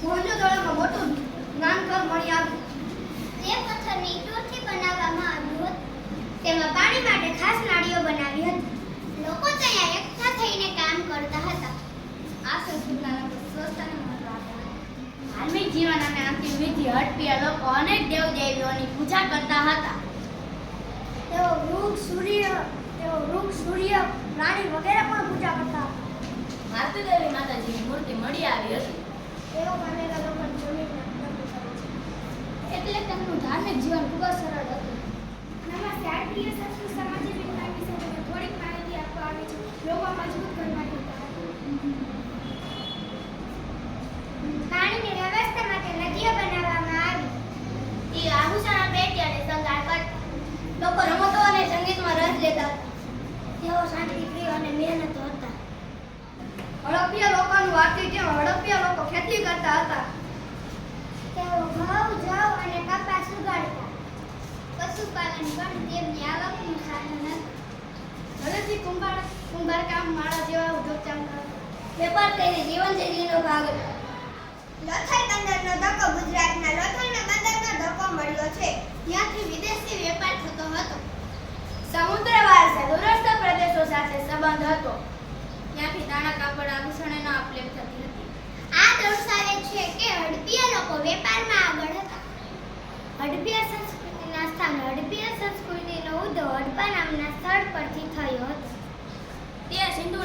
મોહેંજો-દડોમાં મોટું જ્ઞાનઘર મળી આવ્યું. તે પથ્થરની ઈંટોથી બનાવવામાં આવ્યું હતું. તેમાં પાણી માટે ખાસ નાળીઓ બનાવી હતી. લોકો ત્યાં એકઠા થઈને કામ કરતા હતા. આ સંસ્કૃતિના લોકો સ્વસ્થતાને મહત્વ આપતા હતા. ધાર્મિક જીવન અને અંતિમ વિધિ હડપિયા લોકો અનેક દેવદેવીઓની પૂજા કરતા હતા. તેઓ વૃક્ષ, સૂર્ય, પ્રાણી વગેરે પણ પૂજા કરતા હતા. માતૃદેવી માતાજીની મૂર્તિ મળી આવી હતી. તેઓ પામેલા લોકોને જમીનના પ્રભુ કરે છે. એટલે તેમનું ધાર્મિક જીવન ખૂબ જ સરળ હતું. નમસ્તે. આરટીએ સંસ્કૃત સામાજિક વિજ્ઞાન વિશે તમને થોડીક માહિતી આપવા આવી છે. લોકો મજબૂત ઘર માટે પાણીની વ્યવસ્થા માટે નદીઓ બનાવવામાં આવી. એ આભૂષણ પેટી અને શણગાર કરતા. લોકો રમતો અને સંગીતમાં રસ લેતા હતા. તેઓ શાંતિપ્રિય અને મહેનતુ હતા. હડપ્પીય લોકોનું વાતચીત જેમ હડપ્પીય લોકો ખેતી કરતા હતા. તેઓ ઘઉં, જવ અને કપાસ ઉગાડતા. પશુપાલન પણ તેમની આવકનું સાધન હતું. ઘરેથી કુંભારકામ, માળા જેવા ઉદ્યોગ ચાલતા હતા. વેપાર કરીને જીવનશૈલીનો ભાગ હતો. લોથલ બંદરનો ધક્કો ગુજરાતના લોથલના બંદરનો ધક્કો મળ્યો છે. ત્યાંથી વિદેશી વેપાર થતો હતો. સમુદ્રવાળ દૂરસ્થ પ્રદેશો સાથે સંબંધ હતો. ત્યાંથી નાણાં, કાપડ, આભૂષણોનો આપ-લે થતી હતી. આ દર્શાવે છે કે હડપ્પીય લોકો વેપારમાં આગળ હતા. હડપ્પીય સંસ્કૃતિના સ્થાન. હડપ્પીય સંસ્કૃતિનો ઉદ્ભવ હડપ્પા નામના સ્થળ પરથી થયો હતો. તે સિંધુ